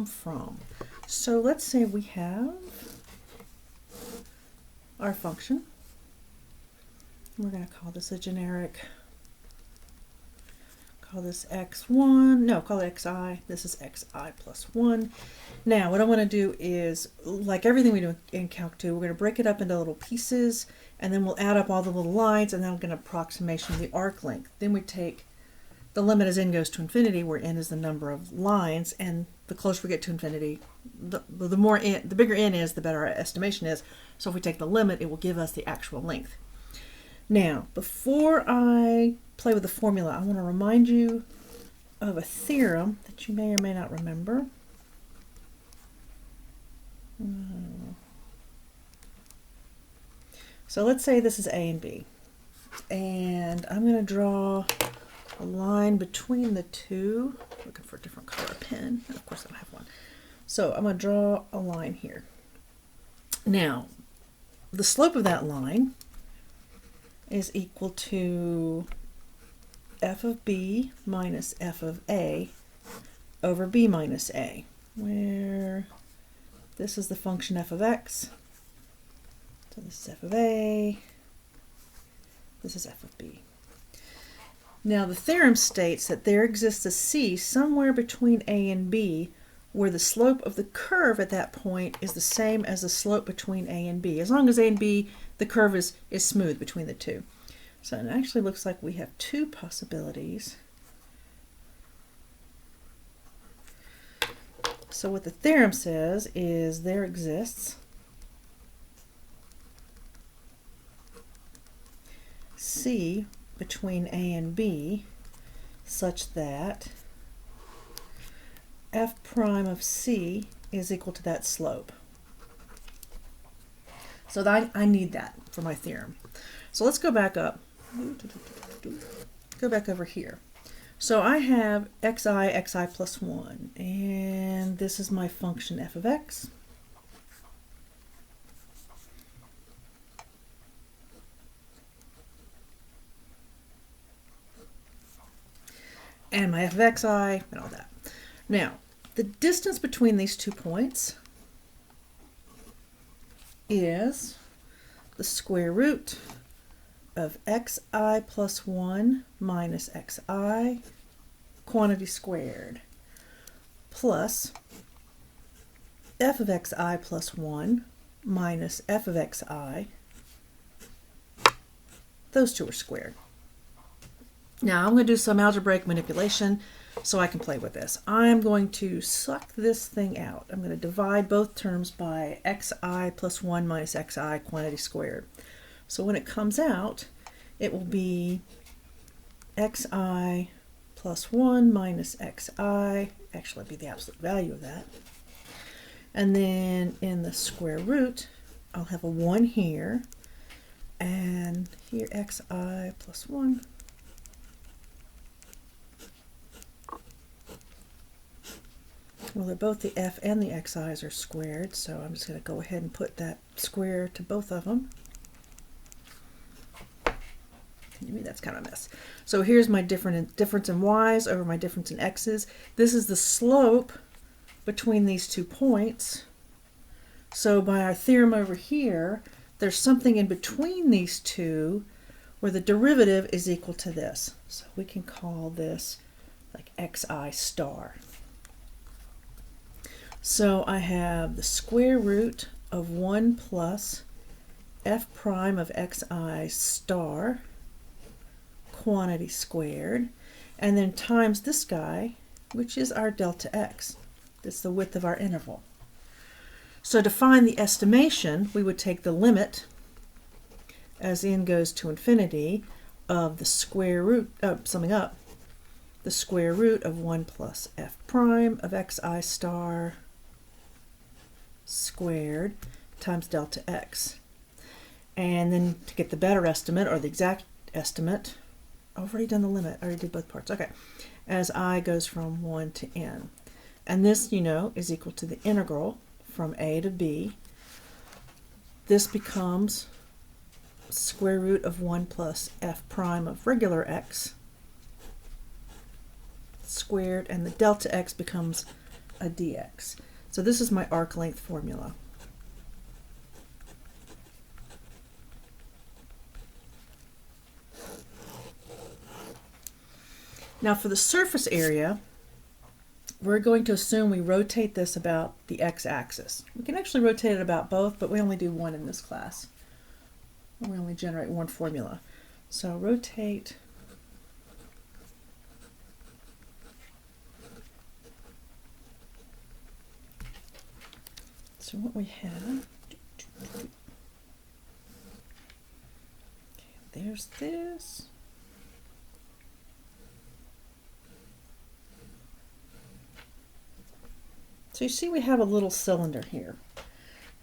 come from? So let's say we have our function. We're going to call this a generic, call this x1, no, call it xi. This is xi plus 1. Now what I want to do is, like everything we do in Calc 2, we're going to break it up into little pieces, and then we'll add up all the little lines, and then we'll get an approximation of the arc length. Then we take the limit as n goes to infinity, where n is the number of lines, and the closer we get to infinity, the bigger n is, the better our estimation is. So if we take the limit, it will give us the actual length. Now, before I play with the formula, I want to remind you of a theorem that you may or may not remember. So let's say this is A and B, and I'm going to draw a line between the two. Looking for a different color pen. Of course, I don't have one. So I'm going to draw a line here. Now, the slope of that line is equal to f of b minus f of a over b minus a, where this is the function f of x, so this is f of a, this is f of b. Now the theorem states that there exists a c somewhere between a and b where the slope of the curve at that point is the same as the slope between a and b. As long as a and b, the curve is smooth between the two. So it actually looks like we have two possibilities. So what the theorem says is there exists c between a and b such that f prime of c is equal to that slope. So that I need that for my theorem. So let's go back up. Go back over here. So I have xi plus 1, and this is my function f of x. And my f of xi and all that. Now, the distance between these 2 points is the square root of xi plus 1 minus xi quantity squared plus f of xi plus 1 minus f of xi. Those two are squared. Now I'm going to do some algebraic manipulation so I can play with this. I'm going to suck this thing out. I'm going to divide both terms by xi plus 1 minus xi quantity squared. So when it comes out, it will be xi plus 1 minus xi, actually be the absolute value of that. And then in the square root, I'll have a 1 here, and here xi plus 1. Well, they're both the f and the xi's are squared, so I'm just going to go ahead and put that square to both of them. Maybe that's kind of a mess. So here's my difference in y's over my difference in x's. This is the slope between these 2 points. So by our theorem over here, there's something in between these two where the derivative is equal to this. So we can call this like xi star. So I have the square root of 1 plus f prime of xi star quantity squared, and then times this guy, which is our delta x. That's the width of our interval. So to find the estimation, we would take the limit as n goes to infinity of the square root, summing up, the square root of 1 plus f prime of xi star squared times delta x. And then to get the better estimate, or the exact estimate, I've already done the limit. I already did both parts. Okay. As I goes from 1 to n. And this, you know, is equal to the integral from a to b. This becomes square root of 1 plus f prime of regular x squared, and the delta x becomes a dx. So this is my arc length formula. Now for the surface area, we're going to assume we rotate this about the x-axis. We can actually rotate it about both, but we only do one in this class. We only generate one formula. So rotate so what we have, okay, there's this. So you see we have a little cylinder here,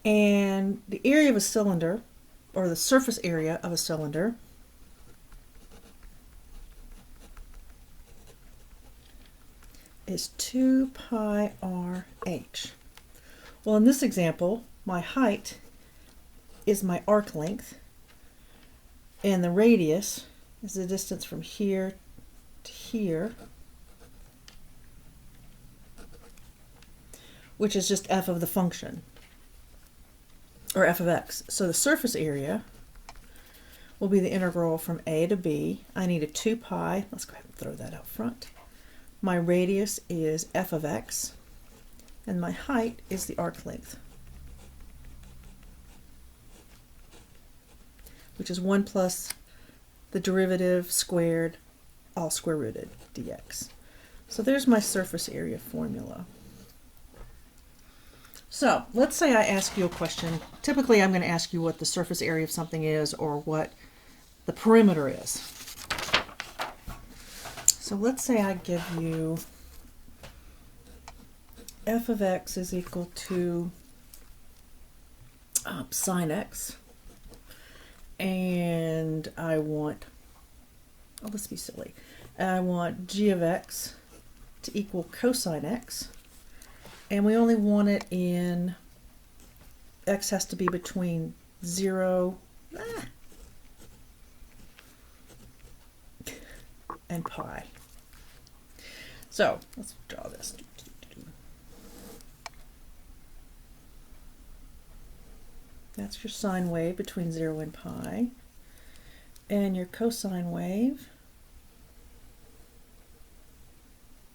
and the area of a cylinder, or the surface area of a cylinder, is 2 pi r(h). Well, in this example, my height is my arc length, and the radius is the distance from here to here, which is just f of the function, or f of x. So the surface area will be the integral from a to b. I need a 2 pi. Let's go ahead and throw that out front. My radius is f of x, and my height is the arc length, which is 1 plus the derivative squared, all square rooted, dx. So there's my surface area formula. So let's say I ask you a question. Typically I'm going to ask you what the surface area of something is, or what the perimeter is. So let's say I give you f of x is equal to sine x, and I want, oh, let's be silly, I want g of x to equal cosine x, and we only want it in, x has to be between 0 and pi. So let's draw this. That's your sine wave between 0 and pi. And your cosine wave,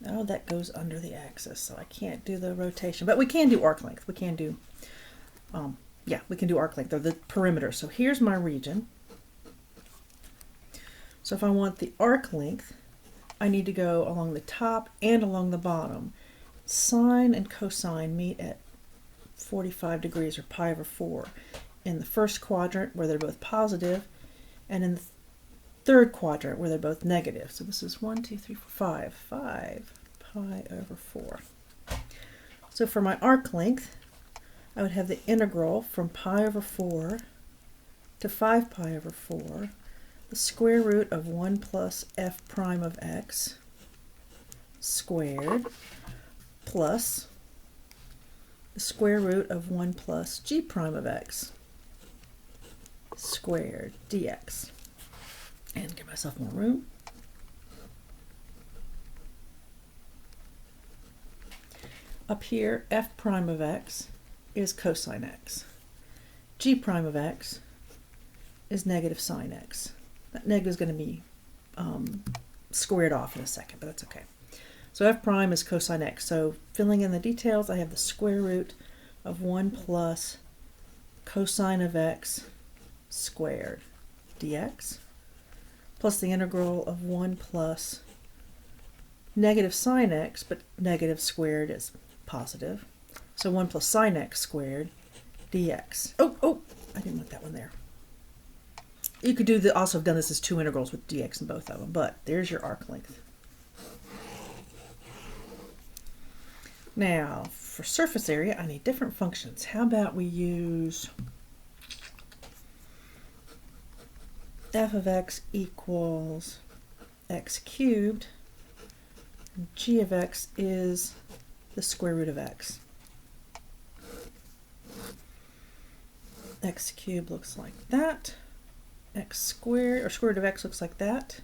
oh, that goes under the axis, so I can't do the rotation. But we can do arc length. We can do, yeah, we can do arc length, or the perimeter. So here's my region. So if I want the arc length, I need to go along the top and along the bottom. Sine and cosine meet at 45 degrees, or pi over 4, in the first quadrant where they're both positive, and in the third quadrant where they're both negative. So this is 1, 2, 3, 4, 5 pi over 4. So for my arc length, I would have the integral from pi over 4 to 5 pi over 4, the square root of 1 plus f prime of x squared, plus the square root of 1 plus g prime of x squared dx. And give myself more room. Up here, f prime of x is cosine x. G prime of x is negative sine x. That negative is going to be squared off in a second, but that's okay. So f prime is cosine x. So filling in the details, I have the square root of 1 plus cosine of x squared dx, plus the integral of 1 plus negative sine x, but negative squared is positive. So 1 plus sine x squared dx. Oh, I didn't want that one there. You could do the, also have done this as two integrals with dx in both of them, but there's your arc length. Now, for surface area, I need different functions. How about we use f of x equals x cubed, and g of x is the square root of x. X cubed looks like that. X squared, or square root of x, looks like that.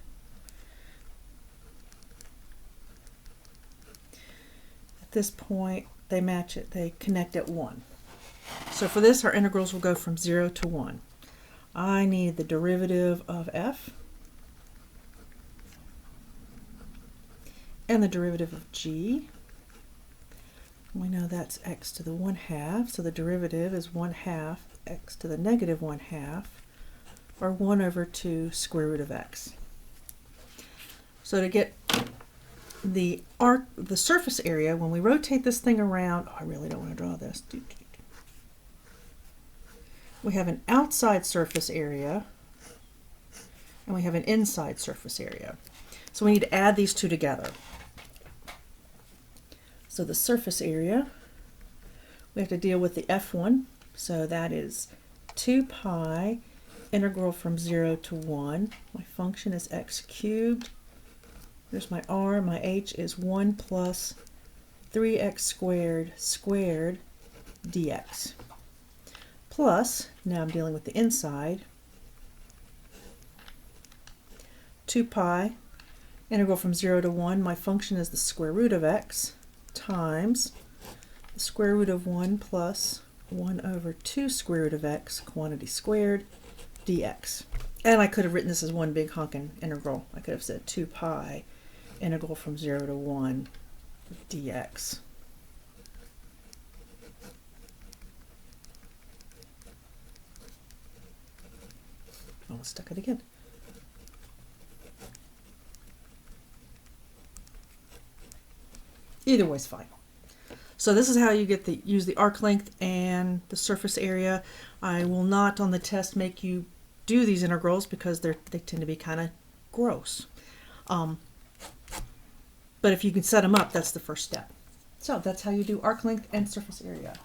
At this point, they match it. They connect at 1. So for this, our integrals will go from 0 to 1. I need the derivative of f and the derivative of g. We know that's x to the 1/2, so the derivative is 1/2 x to the negative 1/2, or 1 over 2 square root of x. So to get the surface area, when we rotate this thing around, I really don't want to draw this. We have an outside surface area and we have an inside surface area. So we need to add these two together. So the surface area, we have to deal with the f1. So that is 2 pi integral from 0 to 1. My function is x cubed. There's my r. My h is 1 plus 3x squared squared dx. Plus, now I'm dealing with the inside, 2 pi integral from 0 to 1. My function is the square root of x times the square root of 1 plus 1 over 2 square root of x, quantity squared, dx. And I could have written this as one big honking integral. I could have said 2 pi integral from 0 to 1 dx. Almost stuck it again. Either way's fine. So this is how you get use the arc length and the surface area. I will not on the test make you do these integrals because they tend to be kind of gross. But if you can set them up, that's the first step. So that's how you do arc length and surface area.